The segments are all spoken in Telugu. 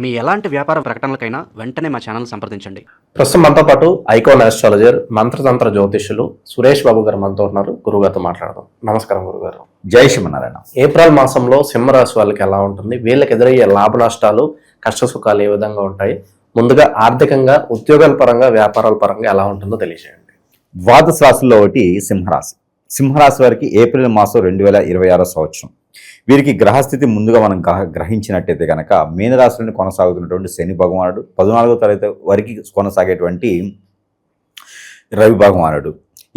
మీ ఎలాంటి వ్యాపార ప్రకటనలకైనా వెంటనే మా ఛానల్ సంప్రదించండి. ప్రస్తుతం మనతో పాటు ఐకాన్ ఆస్ట్రాలజర్, మంత్రతంత్ర జ్యోతిష్యులు సురేష్ బాబు గారు మనతో ఉన్నారు. గురుగారితో మాట్లాడదాం. నమస్కారం గురుగారు. జై శ్రీమన్నారాయణ. ఏప్రిల్ మాసంలో సింహరాశి వాళ్ళకి ఎలా ఉంటుంది? వీళ్ళకి ఎదురయ్యే లాభ నష్టాలు, కష్ట సుఖాలు ఏ విధంగా ఉంటాయి? ముందుగా ఆర్థికంగా, ఉద్యోగాల పరంగా, వ్యాపారాల పరంగా ఎలా ఉంటుందో తెలియజేయండి. ద్వాదశ రాశుల్లో ఒకటి సింహరాశి. సింహరాశి వారికి ఏప్రిల్ మాసం 2026 సంవత్సరం. వీరికి గ్రహస్థితి ముందుగా మనం గ్రహించినట్టయితే కనుక మీనరాశిలోని కొనసాగుతున్నటువంటి శని భగవానుడు, 14వ తరగతి వరకు కొనసాగేటువంటి రవి భగవానుడు,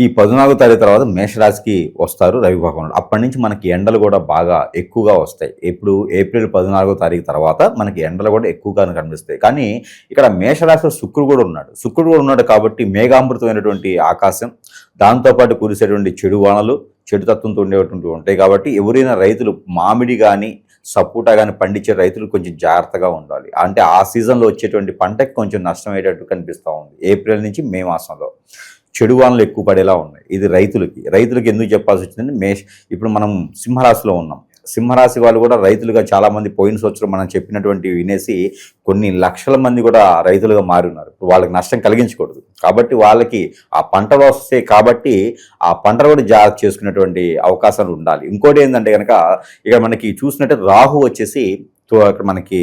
ఈ 14వ తరగతి తర్వాత మేషరాశికి వస్తారు రవి భగవానుడు. అప్పటి నుంచి మనకి ఎండలు కూడా బాగా ఎక్కువగా వస్తాయి. ఇప్పుడు ఏప్రిల్ 14వ తారీఖు తర్వాత మనకి ఎండలు కూడా ఎక్కువగా కనిపిస్తాయి. కానీ ఇక్కడ మేషరాశిలో శుక్రుడు కూడా ఉన్నాడు కాబట్టి మేఘామృతమైనటువంటి ఆకాశం, దాంతోపాటు కురిసేటువంటి చెడు వానలు, చెడు తత్వంతో ఉండేటువంటి ఉంటాయి. కాబట్టి ఎవరైనా రైతులు మామిడి కానీ సపోటా కానీ పండించే రైతులు కొంచెం జాగ్రత్తగా ఉండాలి. అంటే ఆ సీజన్లో వచ్చేటువంటి పంటకి కొంచెం నష్టం అయ్యేటట్టు కనిపిస్తూ ఉంది. ఏప్రిల్ నుంచి మే మాసంలో చెడు వానలు ఎక్కువ పడేలా ఉన్నాయి. ఇది రైతులకి ఎందుకు చెప్పాల్సి వచ్చిందంటే ఇప్పుడు మనం సింహరాశిలో ఉన్నాం. సింహరాశి వాళ్ళు కూడా రైతులుగా చాలామంది పోయిన సంవత్సరం మనం చెప్పినటువంటి వినేసి కొన్ని లక్షల మంది కూడా రైతులుగా మారి ఉన్నారు. వాళ్ళకి నష్టం కలిగించకూడదు కాబట్టి వాళ్ళకి ఆ పంటలు వస్తాయి కాబట్టి ఆ పంటలు కూడా జాగ్రత్త చేసుకునేటువంటి అవకాశాలు ఉండాలి. ఇంకోటి ఏంటంటే కనుక ఇక మనకి చూసినట్టే రాహు వచ్చేసి అక్కడ మనకి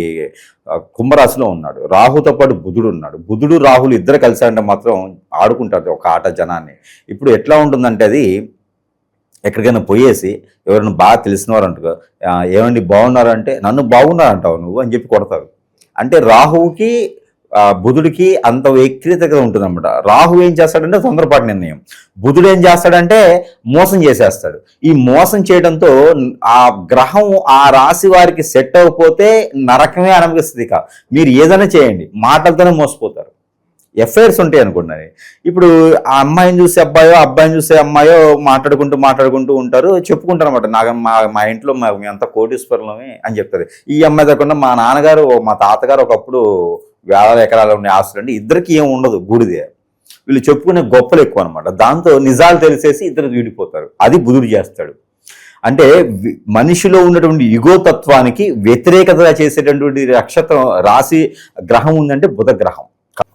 కుంభరాశిలో ఉన్నాడు. రాహుతో పాటు బుధుడు ఉన్నాడు. బుధుడు రాహులు ఇద్దరు కలిసారంటే మాత్రం ఆడుకుంటారు ఒక ఆట జనాన్ని. ఇప్పుడు ఎట్లా ఉంటుందంటే అది ఎక్కడికైనా పోయేసి ఎవరైనా బాగా తెలిసిన వారు అంటారు, ఏమండి బాగున్నారంటే నన్ను బాగున్నారంటావు నువ్వు అని చెప్పి కొడతారు. అంటే రాహువుకి బుధుడికి అంత వ్యక్తిగతంగా ఉంటుంది అనమాట. రాహు ఏం చేస్తాడంటే తొందరపాటు నిర్ణయం, బుధుడు ఏం చేస్తాడంటే మోసం చేసేస్తాడు. ఈ మోసం చేయడంతో ఆ గ్రహం ఆ రాశి వారికి సెట్ అవ్వకపోతే నరకమే అనుభవిస్తుంది. మీరు ఏదైనా చేయండి, మాటలతోనే మోసపోతారు. ఎఫ్ఐఆర్స్ ఉంటాయి అనుకున్నది. ఇప్పుడు ఆ అమ్మాయిని చూసే అబ్బాయో, అబ్బాయిని చూసే అమ్మాయో మాట్లాడుకుంటూ ఉంటారు, చెప్పుకుంటారు అనమాట. నాకు మా ఇంట్లో మేమంతా కోటీశ్వరులమే అని చెప్తారు. ఈ అమ్మాయి తగ్గకుండా మా నాన్నగారు, మా తాతగారు ఒకప్పుడు వేల ఎకరాలు ఉండే ఆస్తులు అంటే ఇద్దరికి ఏం ఉండదు, బూడిదే. వీళ్ళు చెప్పుకునే గొప్పలు ఎక్కువ అనమాట. దాంతో నిజాలు తెలిసేసి ఇద్దరు వీడిపోతారు. అది బుధుడు చేస్తాడు. అంటే మనిషిలో ఉన్నటువంటి యుగోతత్వానికి వ్యతిరేకతగా చేసేటటువంటి రాశి గ్రహం ఉందంటే బుధ గ్రహం.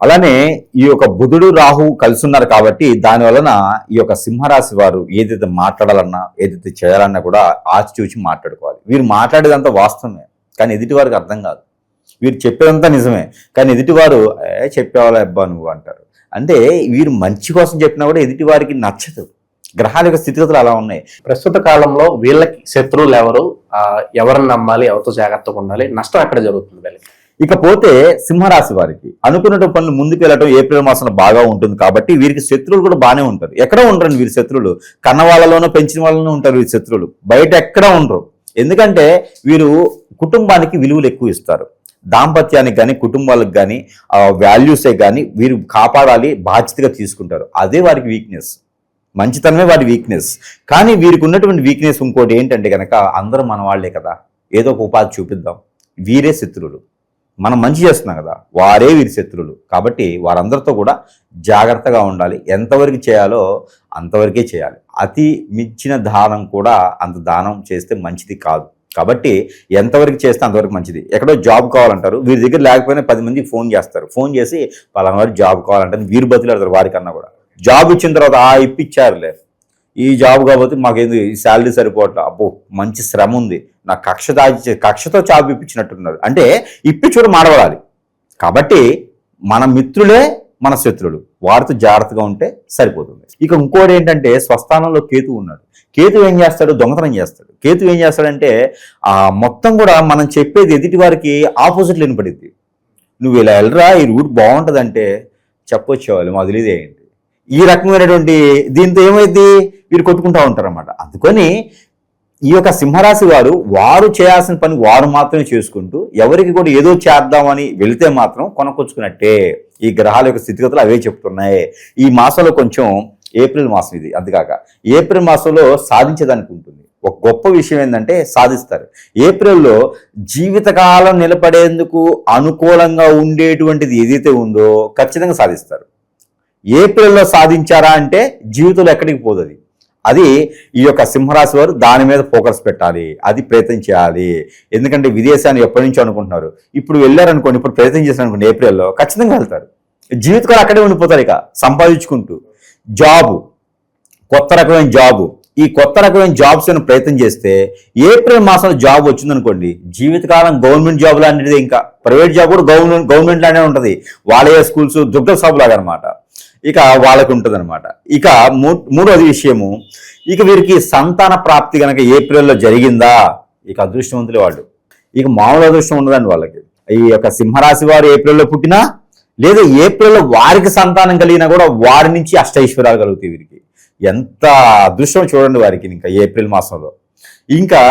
అలానే ఈ యొక్క బుధుడు రాహు కలిసి ఉన్నారు కాబట్టి దాని వలన ఈ యొక్క సింహరాశి వారు ఏదైతే మాట్లాడాలన్నా, ఏదైతే చేయాలన్నా కూడా ఆచితూచి మాట్లాడుకోవాలి. వీరు మాట్లాడేదంతా వాస్తవమే కానీ ఎదుటి వారికి అర్థం కాదు. వీరు చెప్పేదంతా నిజమే కానీ ఎదుటివారు చెప్పేవాళ్ళ అబ్బా నువ్వు అంటారు. అంటే వీరు మంచి కోసం చెప్పినా కూడా ఎదుటి వారికి నచ్చదు. గ్రహాల యొక్క స్థితిగతులు అలా ఉన్నాయి. ప్రస్తుత కాలంలో వీళ్ళకి శత్రువులు ఎవరు, ఎవరిని నమ్మాలి, ఎవరితో జాగ్రత్తగా ఉండాలి, నష్టం ఎక్కడ జరుగుతుంది వీళ్ళకి? ఇకపోతే సింహరాశి వారికి అనుకున్న పనులు ముందుకు వెళ్ళడం ఏప్రిల్ మాసంలో బాగా ఉంటుంది కాబట్టి వీరికి శత్రువులు కూడా బాగానే ఉంటారు. ఎక్కడ ఉండరండి వీరి శత్రువులు, కన్న వాళ్ళలోనూ పెంచిన వాళ్ళలోనూ ఉంటారు వీరి శత్రువులు, బయట ఎక్కడ ఉండరు. ఎందుకంటే వీరు కుటుంబానికి విలువలు ఎక్కువ ఇస్తారు. దాంపత్యానికి కానీ కుటుంబాలకు కానీ వాల్యూసే కానీ వీరు కాపాడాలి, బాధ్యతగా తీసుకుంటారు. అదే వారికి వీక్నెస్, మంచితనమే వారి వీక్నెస్. కానీ వీరికి ఉన్నటువంటి వీక్నెస్ ఇంకోటి ఏంటంటే కనుక అందరూ మన వాళ్లే కదా, ఏదో ఒక ఉపాధి చూపిద్దాం, వీరే శత్రువులు. మనం మంచి చేస్తున్నాం కదా, వారే వీరి శత్రువులు. కాబట్టి వారందరితో కూడా జాగ్రత్తగా ఉండాలి. ఎంతవరకు చేయాలో అంతవరకే చేయాలి. అతి మించిన దానం కూడా అంత దానం చేస్తే మంచిది కాదు. కాబట్టి ఎంతవరకు చేస్తే అంతవరకు మంచిది. ఎక్కడో జాబ్ కావాలంటారు, వీరి దగ్గర లేకపోయినా 10 మందికి ఫోన్ చేస్తారు. ఫోన్ చేసి పలానా వారికి జాబ్ కావాలంటే వీరు బతులాడతారు. వారికన్నా కూడా జాబ్ ఇచ్చిన తర్వాత ఇప్పించారులే, ఈ జాబ్ కాబట్టి మాకేంది ఈ శాలరీ సరిపోవట్లే, అబ్బో మంచి శ్రమ ఉంది, నాకు కక్షతో జాబ్ ఇప్పించినట్టున్నారు. అంటే ఇప్పించుడు మాడవడాలి. కాబట్టి మన మిత్రులే మన శత్రులు, వారితో జాగ్రత్తగా ఉంటే సరిపోతుంది. ఇక ఇంకోటి ఏంటంటే స్వస్థానంలో కేతు ఉన్నాడు. కేతు ఏం చేస్తాడు? దొంగతనం చేస్తాడు. కేతు ఏం చేస్తాడంటే మొత్తం కూడా మనం చెప్పేది ఎదుటి వారికి ఆపోజిట్లు వినపడింది. నువ్వు ఇలా వెళ్ళరా, ఈ రూట్ బాగుంటుందంటే చెప్పొచ్చేవాళ్ళు మాకు తెలియదేంటి. ఈ రకమైనటువంటి దీంతో ఏమైంది, వీరు కొట్టుకుంటూ ఉంటారన్నమాట. అందుకని ఈ యొక్క సింహరాశి వారు చేయాల్సిన పని వారు మాత్రమే చేసుకుంటూ ఎవరికి కూడా ఏదో చేద్దామని వెళితే మాత్రం కొనకొచ్చుకున్నట్టే. ఈ గ్రహాల యొక్క స్థితిగతులు అవే చెప్తున్నాయి. ఈ మాసంలో కొంచెం ఏప్రిల్ మాసం ఇది, అంతేకాక ఏప్రిల్ మాసంలో సాధించేదానికి ఉంటుంది. ఒక గొప్ప విషయం ఏంటంటే సాధిస్తారు. ఏప్రిల్లో జీవితకాలం నిలబడేందుకు అనుకూలంగా ఉండేటువంటిది ఏదైతే ఉందో ఖచ్చితంగా సాధిస్తారు. ఏప్రిల్లో సాధించారా అంటే జీవితంలో ఎక్కడికి పోతుంది. అది ఈ యొక్క సింహరాశి వారు దాని మీద ఫోకస్ పెట్టాలి, అది ప్రయత్నం చేయాలి. ఎందుకంటే విదేశాన్ని ఎప్పటి నుంచో అనుకుంటున్నారు, ఇప్పుడు వెళ్ళారనుకోండి, ఇప్పుడు ప్రయత్నం చేశారనుకోండి, ఏప్రిల్లో ఖచ్చితంగా వెళ్తారు. జీవితకాలం అక్కడే ఉండిపోతారు ఇక సంపాదించుకుంటూ. జాబు, కొత్త రకమైన జాబు, ఈ కొత్త రకమైన జాబ్స్ ప్రయత్నం చేస్తే ఏప్రిల్ మాసంలో జాబ్ వచ్చిందనుకోండి, జీవితకాలం గవర్నమెంట్ జాబ్ లాంటిది, ఇంకా ప్రైవేట్ జాబ్ కూడా గవర్నమెంట్ లానే ఉంటుంది. వాళ్ళే స్కూల్స్ దుర్గ షాప్ లాగా అనమాట, ఇక వాళ్ళకి ఉంటుంది అనమాట. ఇక మూడోది విషయము, ఇక వీరికి సంతాన ప్రాప్తి కనుక ఏప్రిల్లో జరిగిందా, ఇక అదృష్టవంతులు వాళ్ళు, ఇక మామూలు అదృష్టం ఉండదండి వాళ్ళకి. ఈ యొక్క సింహరాశి వారు ఏప్రిల్లో పుట్టినా లేదా ఏప్రిల్లో వారికి సంతానం కలిగినా కూడా వారి నుంచి అష్టైశ్వర్యాలు కలుగుతాయి వీరికి. ఎంత అదృష్టం చూడండి వారికి. ఇంకా ఏప్రిల్ మాసంలో, ఇంకా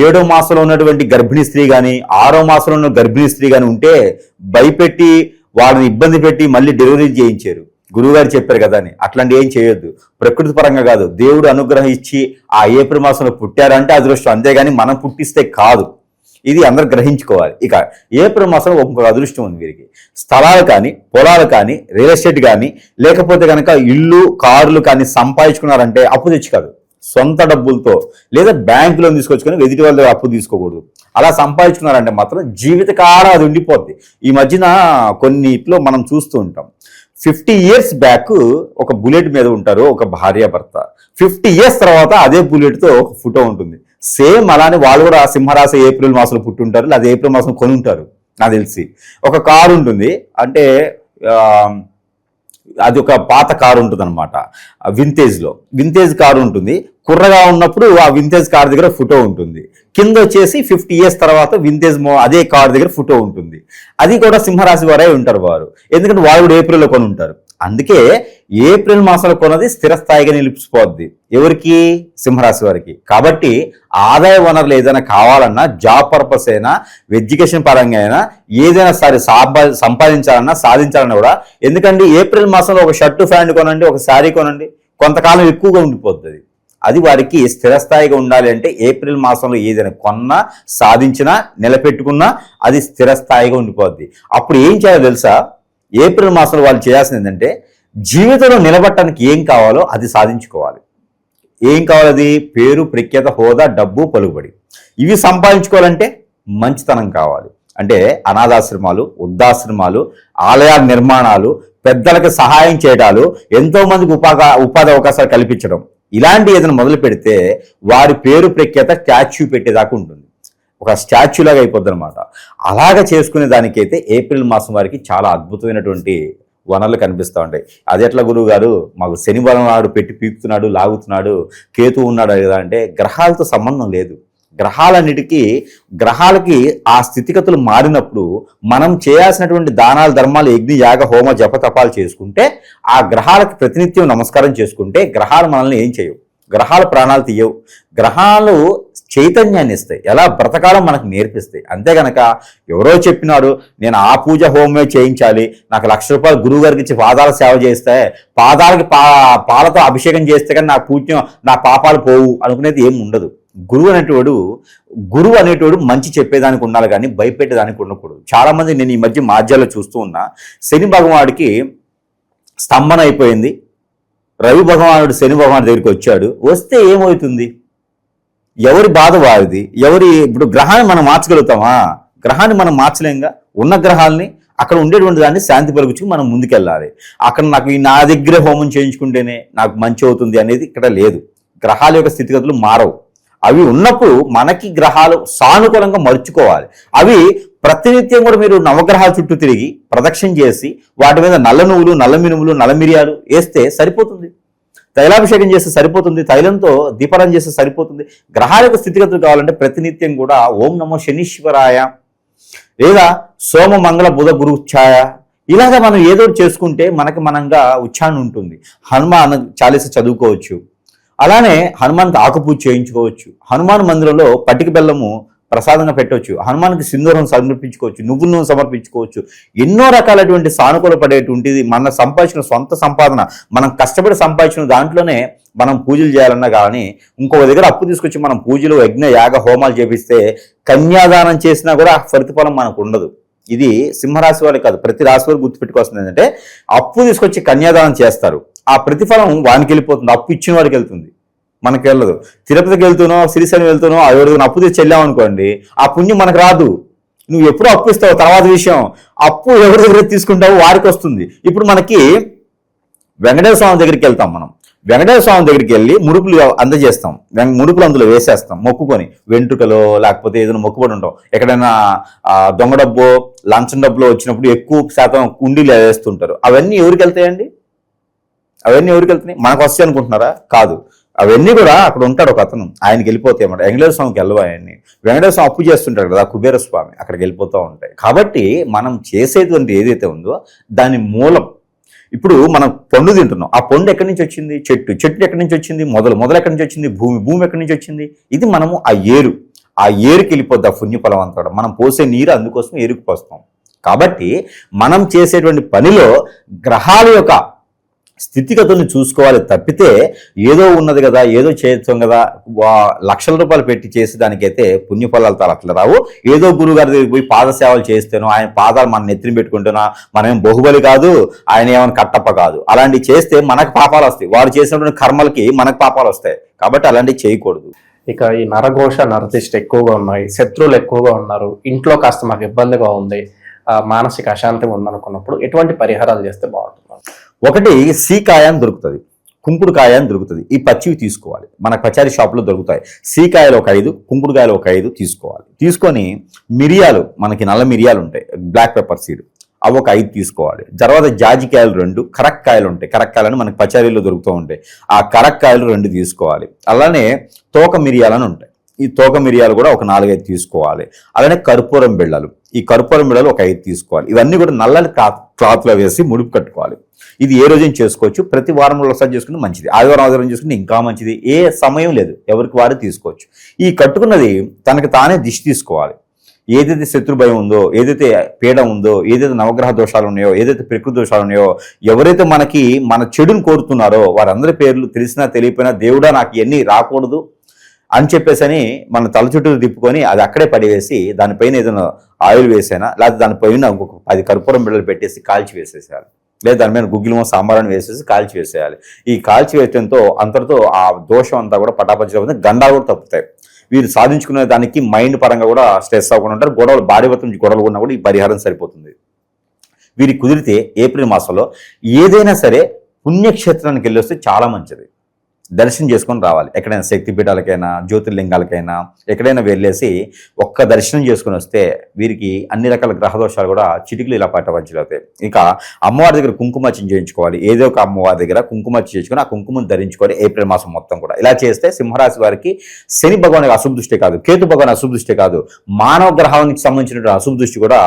7వ మాసంలో ఉన్నటువంటి గర్భిణీ స్త్రీ కానీ 6వ మాసంలో ఉన్న గర్భిణీ స్త్రీ కానీ ఉంటే భయపెట్టి వాళ్ళని ఇబ్బంది పెట్టి మళ్ళీ డెలివరీ చేయించారు, గురువుగారు చెప్పారు కదా అని. అట్లాంటి ఏం చేయొద్దు, ప్రకృతి పరంగా కాదు, దేవుడు అనుగ్రహం ఇచ్చి ఆ ఏప్రిల్ మాసంలో పుట్టారంటే అదృష్టం, అంతేగాని మనం పుట్టిస్తే కాదు. ఇది అందరూ గ్రహించుకోవాలి. ఇక ఏప్రిల్ మాసంలో ఒక అదృష్టం ఉంది వీరికి. స్థలాలు కానీ, పొలాలు కానీ, రియల్ ఎస్టేట్ కానీ, లేకపోతే కనుక ఇల్లు కార్లు కానీ సంపాదించుకున్నారంటే అప్పు తెచ్చి కాదు, సొంత డబ్బులతో లేదా బ్యాంకులో తీసుకొచ్చుకొని ఎదుటి వాళ్ళ దగ్గర అప్పు తీసుకోకూడదు. అలా సంపాదించుకున్నారంటే మాత్రం జీవితకాలం అది ఉండిపోద్ది. ఈ మధ్యన కొన్నిట్లో మనం చూస్తూ ఉంటాం, 50 years బ్యాక్ ఒక బుల్లెట్ మీద ఉంటారు ఒక భార్యాభర్త, 50 years తర్వాత అదే బుల్లెట్తో ఒక ఫోటో ఉంటుంది. సేమ్ అలానే వాళ్ళు కూడా సింహరాశి ఏప్రిల్ మాసంలో పుట్టుంటారు, లేదా ఏప్రిల్ మాసం కొని ఉంటారు. నాకు తెలిసి ఒక కారు ఉంటుంది, అంటే అది ఒక పాత కారు ఉంటుంది అనమాట, వింటేజ్ కారు ఉంటుంది. కుర్రగా ఉన్నప్పుడు ఆ వింటేజ్ కార్ దగ్గర ఫోటో ఉంటుంది, కింద వచ్చేసి 50 years తర్వాత వింటేజ్ అదే కార్ దగ్గర ఫోటో ఉంటుంది. అది కూడా సింహరాశి వారే ఉంటారు వారు, ఎందుకంటే వాళ్ళు కూడా ఏప్రిల్లో కొని ఉంటారు. అందుకే ఏప్రిల్ మాసంలో కొన్నది స్థిరస్థాయిగా నిలిచిపోద్ది ఎవరికి, సింహరాశి వారికి. కాబట్టి ఆదాయ వనరులు ఏదైనా కావాలన్నా, జాబ్ పర్పస్ అయినా, ఎడ్యుకేషన్ పరంగా అయినా, ఏదైనా సరే సంపాదించాలన్నా సాధించాలన్నా కూడా, ఎందుకంటే ఏప్రిల్ మాసంలో ఒక షర్టు ప్యాంట్ కొనండి, ఒక శారీ కొనండి, కొంతకాలం ఎక్కువగా ఉండిపోతుంది. అది వారికి స్థిరస్థాయిగా ఉండాలి అంటే ఏప్రిల్ మాసంలో ఏదైనా కొన్నా, సాధించినా, నిలబెట్టుకున్నా అది స్థిరస్థాయిగా ఉండిపోద్ది. అప్పుడు ఏం చేయాలో తెలుసా, ఏప్రిల్ మాసంలో వాళ్ళు చేయాల్సింది ఏంటంటే జీవితంలో నిలబడటానికి ఏం కావాలో అది సాధించుకోవాలి. ఏం కావాలి? పేరు, ప్రఖ్యాత, హోదా, డబ్బు, పలుకుబడి. ఇవి సంపాదించుకోవాలంటే మంచితనం కావాలి. అంటే అనాథాశ్రమాలు, వృద్ధాశ్రమాలు, ఆలయాల నిర్మాణాలు, పెద్దలకు సహాయం చేయడాలు, ఎంతో మందికి ఉపాధి అవకాశాలు కల్పించడం, ఇలాంటి ఏదైనా మొదలు పెడితే వారి పేరు ప్రఖ్యాత స్టాచ్యూ పెట్టేదాకా ఉంటుంది, ఒక స్టాచ్యూ లాగా అయిపోద్ది అనమాట. అలాగా చేసుకునే దానికైతే ఏప్రిల్ మాసం వారికి చాలా అద్భుతమైనటువంటి వనరులు కనిపిస్తూ ఉంటాయి. అది ఎట్లా గురువు గారు, మాకు శని బలం నాడు పెట్టి పీకుతున్నాడు, లాగుతున్నాడు, కేతు ఉన్నాడు కదా అంటే, గ్రహాలతో సంబంధం లేదు. గ్రహాలకి ఆ స్థితిగతులు మారినప్పుడు మనం చేయాల్సినటువంటి దానాలు, ధర్మాలు, యజ్ఞ, యాగ, హోమ, జప, తపాలు చేసుకుంటే, ఆ గ్రహాలకు ప్రతినిత్యం నమస్కారం చేసుకుంటే గ్రహాలు మనల్ని ఏం చేయవు, గ్రహాలు ప్రాణాలు తీయవు, గ్రహాలు చైతన్యాన్ని ఇస్తాయి, ఎలా బ్రతకాలం మనకు నేర్పిస్తాయి. అంతే గనక ఎవరో చెప్పినారు నేను ఆ పూజ హోమే చేయించాలి, నాకు ₹1,00,000 గురువు గారికి ఇచ్చి పాదాల సేవ చేస్తే, పాదాలకి పాలతో అభిషేకం చేస్తే కానీ నా పూజ్యం, నా పాపాలు పోవు అనుకునేది ఏమి ఉండదు. గురువు అనేటోడు మంచి చెప్పేదానికి ఉండాలి కానీ భయపెట్టేదానికి ఉండకూడదు. చాలా మంది నేను ఈ మధ్య మాధ్యాల్లో చూస్తూ ఉన్నా, శని భగవానుడికి స్తంభన అయిపోయింది, రవి భగవానుడు శని భగవానుడి దగ్గరికి వచ్చాడు, వస్తే ఏమవుతుంది, ఎవరి బాధ వారిది. ఇప్పుడు గ్రహాన్ని మనం మార్చగలుగుతామా? గ్రహాన్ని మనం మార్చలేంగా. ఉన్న గ్రహాలని అక్కడ ఉండేటువంటి దాన్ని శాంతి పలుకుచుకు మనం ముందుకెళ్ళాలి. అక్కడ నాకు నా దగ్గరే హోమం చేయించుకుంటేనే నాకు మంచి అవుతుంది అనేది ఇక్కడ లేదు. గ్రహాల యొక్క స్థితిగతులు మారవు. అవి ఉన్నప్పుడు మనకి గ్రహాలు సానుకూలంగా మలుచుకోవాలి. అవి ప్రతినిత్యం కూడా మీరు నవగ్రహాల చుట్టూ తిరిగి ప్రదక్షిణ చేసి వాటి మీద నల్ల నువ్వులు, నల్ల మినుములు, నల్ల మిరియాలు వేస్తే సరిపోతుంది. తైలాభిషేకం చేస్తే సరిపోతుంది, తైలంతో దీపారాధన చేస్తే సరిపోతుంది. గ్రహాల యొక్క స్థితిగతులు కావాలంటే ప్రతినిత్యం కూడా ఓం నమో శనీశ్వరాయ లేదా సోమ మంగళ బుధ గురు ఛాయ, ఇలాగా మనం ఏదో చేసుకుంటే మనకి మనంగా ఉచ్చారణ ఉంటుంది. హనుమాన్ చాలీస చదువుకోవచ్చు, అలానే హనుమాన్కి ఆకుపూజ చేయించుకోవచ్చు, హనుమాన్ మందిరంలో పటిక బెల్లము ప్రసాదంగా పెట్టవచ్చు, హనుమాన్కి సింధూరం సమర్పించుకోవచ్చు, నువ్వుల నూనె సమర్పించుకోవచ్చు. ఎన్నో రకాలటువంటి సానుకూల పడేటువంటిది మన సంపాదించిన సొంత సంపాదన, మనం కష్టపడి సంపాదించిన దాంట్లోనే మనం పూజలు చేయాలన్నా కానీ ఇంకొక దగ్గర అప్పు తీసుకొచ్చి మనం పూజలు, యజ్ఞ, యాగ, హోమాలు చేపిస్తే కన్యాదానం చేసినా కూడా ప్రతిఫలం మనకు ఉండదు. ఇది సింహరాశి వారికి కాదు, ప్రతి రాశి వారికి గుర్తుపెట్టుకోవాల్సింది ఏంటంటే, అప్పు తీసుకొచ్చి కన్యాదానం చేస్తారు, ఆ ప్రతిఫలం వానికి వెళ్ళిపోతుంది, అప్పు ఇచ్చిన వాడికి వెళ్తుంది. మనకి వెళ్ళదు. తిరుపతికి వెళ్తున్నావు, శ్రీశైలం వెళ్తున్నావు, ఎవరికైనా అప్పు తెచ్చి వెళ్ళావు అనుకోండి, ఆ పుణ్యం మనకు రాదు. నువ్వు ఎప్పుడు అప్పు ఇస్తావు తర్వాత విషయం, అప్పు ఎవరి దగ్గర తీసుకుంటావు వారికి వస్తుంది. ఇప్పుడు మనకి వెంకటేశ్వర స్వామి దగ్గరికి వెళ్తాం. మనం వెంకటేశ్వర స్వామి దగ్గరికి వెళ్ళి ముడుపులు అందజేస్తాం, ముడుపులు అందులో వేసేస్తాం మొక్కుకొని, వెంట్రుకలో లేకపోతే ఏదైనా మొక్కుబడి ఉంటాం. ఎక్కడైనా దొంగ డబ్బు లంచం డబ్బులో వచ్చినప్పుడు ఎక్కువ శాతం కుండీలు వేస్తుంటారు. అవన్నీ ఎవరికి వెళ్తాయండి? అవన్నీ ఎవరికి వెళ్తున్నాయి? మనకు వస్తాయి అనుకుంటున్నారా? కాదు. అవన్నీ కూడా అక్కడ ఉంటాడు ఒక అతను, ఆయనకి వెళ్ళిపోతాయి అన్నమాట. వెంకటేశ్వర స్వామికి వెళ్ళవు ఆయన్ని. వెంకటేశ్వర స్వామి అప్పు చేస్తుంటాడు కదా, కుబేర స్వామి, అక్కడికి వెళ్ళిపోతూ ఉంటాయి. కాబట్టి మనం చేసేటువంటి ఏదైతే ఉందో దాని మూలం. ఇప్పుడు మనం పండు తింటున్నాం, ఆ పండు ఎక్కడి నుంచి వచ్చింది? చెట్టు ఎక్కడి నుంచి వచ్చింది? మొదలు ఎక్కడి నుంచి వచ్చింది? భూమి ఎక్కడి నుంచి వచ్చింది? ఇది మనము ఆ ఏరుకి వెళ్ళిపోద్ది ఆ పుణ్యఫలం అంతా. మనం పోసే నీరు అందుకోసం ఏరుకు పోస్తాం. కాబట్టి మనం చేసేటువంటి పనిలో గ్రహాల యొక్క స్థితిగతుల్ని చూసుకోవాలి తప్పితే ఏదో ఉన్నది కదా, ఏదో చేస్తాం కదా, లక్షల రూపాయలు పెట్టి చేసేదానికైతే పుణ్యఫలాలు అట్లా రావు. ఏదో గురుగారి దగ్గరికి పోయి పాదసేవలు చేస్తేనో, ఆయన పాదాలు మన నెత్తిని పెట్టుకుంటేనో మనమేం బాహుబలి కాదు, ఆయన ఏమైనా కట్టప్ప కాదు. అలాంటివి చేస్తే మనకు పాపాలు వస్తాయి, వారు చేసినటువంటి కర్మలకి మనకు పాపాలు వస్తాయి. కాబట్టి అలాంటివి చేయకూడదు. ఇక ఈ నరఘోష నరతిష్ట ఎక్కువగా ఉన్నాయి, శత్రువులు ఎక్కువగా ఉన్నారు, ఇంట్లో కాస్త మాకు ఇబ్బందిగా ఉంది, మానసిక అశాంతి ఉందనుకున్నప్పుడు ఎటువంటి పరిహారాలు చేస్తే బాగుంటుంది? ఒకటి సీకాయ అని దొరుకుతుంది, కుంకుడుకాయ అని దొరుకుతుంది. ఈ పచ్చివి తీసుకోవాలి, మనకు పచారీ షాప్లో దొరుకుతాయి. సీకాయలు ఒక 5, కుంకుడుకాయలు ఒక 5 తీసుకోవాలి. తీసుకొని మిరియాలు, మనకి నల్ల మిరియాలు ఉంటాయి, బ్లాక్ పెప్పర్ సీడ్, అవి ఒక 5 తీసుకోవాలి. తర్వాత జాజికాయలు 2, కరక్కాయలు ఉంటాయి, కరక్కాయలని మనకి పచారీలో దొరుకుతూ ఉంటాయి, ఆ కరక్కాయలు 2 తీసుకోవాలి. అలానే తోక మిరియాలని ఉంటాయి, ఈ తోక మిరియాలు కూడా ఒక 4-5 తీసుకోవాలి. అలానే కర్పూరం బిళ్ళలు, ఈ కర్పూరం బిళ్ళలు ఒక 5 తీసుకోవాలి. ఇవన్నీ కూడా నల్లని క్లాత్లో వేసి ముడుపు కట్టుకోవాలి. ఇది ఏ రోజైనా చేసుకోవచ్చు, ప్రతి వారంలో ఒకసారి చేసుకుంటే మంచిది, ఆదివారం చేసుకుంటే ఇంకా మంచిది. ఏ సమయం లేదు, ఎవరికి వారు తీసుకోవచ్చు. ఈ కట్టుకున్నది తనకి తానే దిష్టి తీసుకోవాలి. ఏదైతే శత్రు భయం ఉందో, ఏదైతే పీడ ఉందో, ఏదైతే నవగ్రహ దోషాలు ఉన్నాయో, ఏదైతే ప్రకృతి దోషాలు ఉన్నాయో, ఎవరైతే మన చెడును కోరుతున్నారో వారందరి పేర్లు తెలిసినా తెలియపోయినా, దేవుడా నాకు ఇవన్నీ రాకూడదు అని చెప్పేసి మన తల చుట్టూ తిప్పుకొని అది అక్కడే పడివేసి దానిపైన ఏదైనా ఆయిల్ వేసైనా, లేకపోతే దానిపైన ఒక 10 కర్పూరం బిళ్ళలు పెట్టేసి కాల్చి వేసేసేయాలి. లేదా దాని మీద గుగ్గిలమో సాంబారాన్ని వేసేసి కాల్చి వేసేయాలి. ఈ కాల్చి వేయడంతో అంతటితో ఆ దోషం అంతా కూడా పటాపంచలేకపోతే గండాలు కూడా తప్పుతాయి. వీరు సాధించుకునే దానికి మైండ్ పరంగా కూడా స్ట్రెస్ అవ్వకుండా ఉంటారు. భార్య భర్తల నుంచి గొడవలు ఉన్నా కూడా ఈ పరిహారం సరిపోతుంది. వీరికి కుదిరితే ఏప్రిల్ మాసంలో ఏదైనా సరే పుణ్యక్షేత్రానికి వెళ్ళి వస్తే చాలా మంచిది. దర్శనం చేసుకొని రావాలి. ఎక్కడైనా శక్తిపీఠాలకైనా, జ్యోతిర్లింగాలకైనా ఎక్కడైనా వెళ్ళేసి ఒక్క దర్శనం చేసుకుని వస్తే వీరికి అన్ని రకాల గ్రహదోషాలు కూడా చిటికలు ఇలా పట్టవచ్చులవుతాయి. ఇంకా అమ్మవారి దగ్గర కుంకుమార్చన చేయించుకోవాలి. ఏదో ఒక అమ్మవారి దగ్గర కుంకుమార్చన చేయించుకొని ఆ కుంకుమను ధరించుకోవాలి ఏప్రిల్ మాసం మొత్తం కూడా. ఇలా చేస్తే సింహరాశి వారికి శని భగవానికి అశుభ దృష్టి కాదు, కేతు భగవాన్ అశుభ దృష్టి కాదు, మానవ గ్రహానికి సంబంధించిన అశుభ దృష్టి కూడా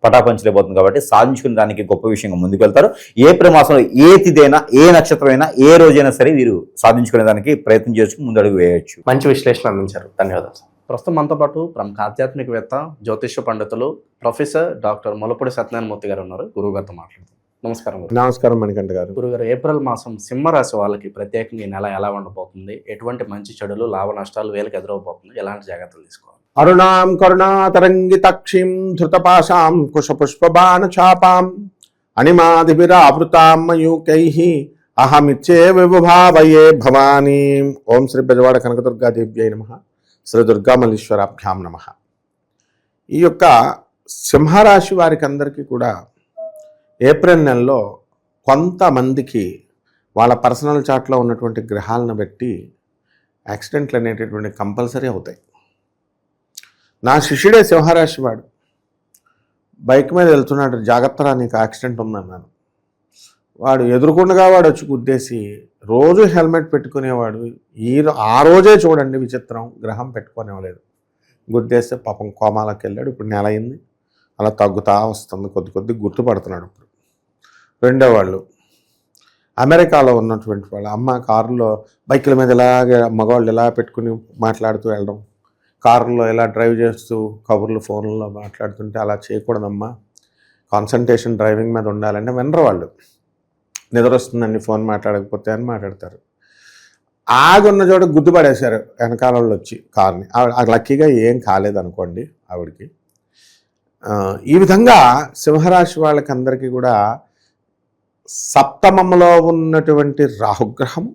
పటాపంచలేకపోతుంది. కాబట్టి సాధించుకునే దానికి గొప్ప విషయంగా ముందుకు వెళ్తారు. ఏప్రిల్ మాసంలో ఏ తిథైనా, ఏ నక్షత్రమైనా, ఏ రోజైనా సరే వీరు సాధించుకునే దానికి ప్రయత్నం చేసుకుని ముందడుగు వేయవచ్చు. మంచి విశ్లేషణ అందించారు, ధన్యవాదాలు. ప్రస్తుతం మనతో పాటు ప్రముఖ ఆధ్యాత్మికవేత్త, జ్యోతిష్య పండితులు, ప్రొఫెసర్ డాక్టర్ ములపూడి సత్యనారాయణమూర్తి గారు ఉన్నారు. గురువు గారితో మాట్లాడుతాం. నమస్కారం. నమస్కారం మణికంఠ గారు. గురుగారు, ఏప్రిల్ మాసం సింహరాశి వాళ్ళకి ప్రత్యేకంగా ఈ నెల ఎలా ఉండబోతుంది? ఎటువంటి మంచి చెడులు, లాభ నష్టాలు వీళ్ళకి ఎదురవబోతుంది? ఎలాంటి జాగ్రత్తలు తీసుకోవాలి? అరుణాం కరుణాతరంగితక్షిం ధృతపాశాం కుశపుష్పబాణ చాపాం అనిమాదిభిరావృతాం మయూకైః అహమిచ్చే విభావయే భవానీం. ఓం శ్రీ బెజవాడ కనకదుర్గాదేవ్యై నమః. శ్రీ దుర్గామల్లీశ్వరాభ్యాం నమః. ఈ యొక్క సింహరాశి వారికి అందరికీ కూడా ఏప్రిల్ నెలలో కొంతమందికి వాళ్ళ పర్సనల్ చార్ట్లో ఉన్నటువంటి గ్రహాలను బట్టి యాక్సిడెంట్లు అనేటటువంటి కంపల్సరీ అవుతాయి. నా శిష్యుడే సింహరాశి వాడు, బైక్ మీద వెళ్తున్నాడు, జాగ్రత్తగా నీకు యాక్సిడెంట్ ఉందన్నాను. వాడు ఎదురుకుండగా వాడు వచ్చి గుద్దేసి, రోజు హెల్మెట్ పెట్టుకునేవాడు, ఆ రోజే చూడండి విచిత్రం, గ్రహం పెట్టుకునేవాలేదు, గుద్దేస్తే పాపం కోమాలకు వెళ్ళాడు. ఇప్పుడు నెల అయింది, అలా తగ్గుతా వస్తుంది, కొద్ది గుర్తుపడుతున్నాడు. ఇప్పుడు రెండో వాళ్ళు అమెరికాలో ఉన్నటువంటి వాళ్ళు, అమ్మ కారులో బైకుల మీద ఇలాగే మగవాళ్ళు ఇలా పెట్టుకుని మాట్లాడుతూ వెళ్ళడం, కారులో ఎలా డ్రైవ్ చేస్తూ కబుర్లు ఫోన్లలో మాట్లాడుతుంటే అలా చేయకూడదమ్మా, కాన్సన్ట్రేషన్ డ్రైవింగ్ మీద ఉండాలంటే వినరు వాళ్ళు. నిద్ర వస్తుందండి ఫోన్ మాట్లాడకపోతే అని మాట్లాడతారు. ఆగున్న చోట గుర్తుపడేశారు వెనకాల వాళ్ళు వచ్చి కార్ని. లక్కీగా ఏం కాలేదనుకోండి ఆవిడకి. ఈ విధంగా సింహరాశి వాళ్ళకి అందరికీ కూడా సప్తమంలో ఉన్నటువంటి రాహుగ్రహం,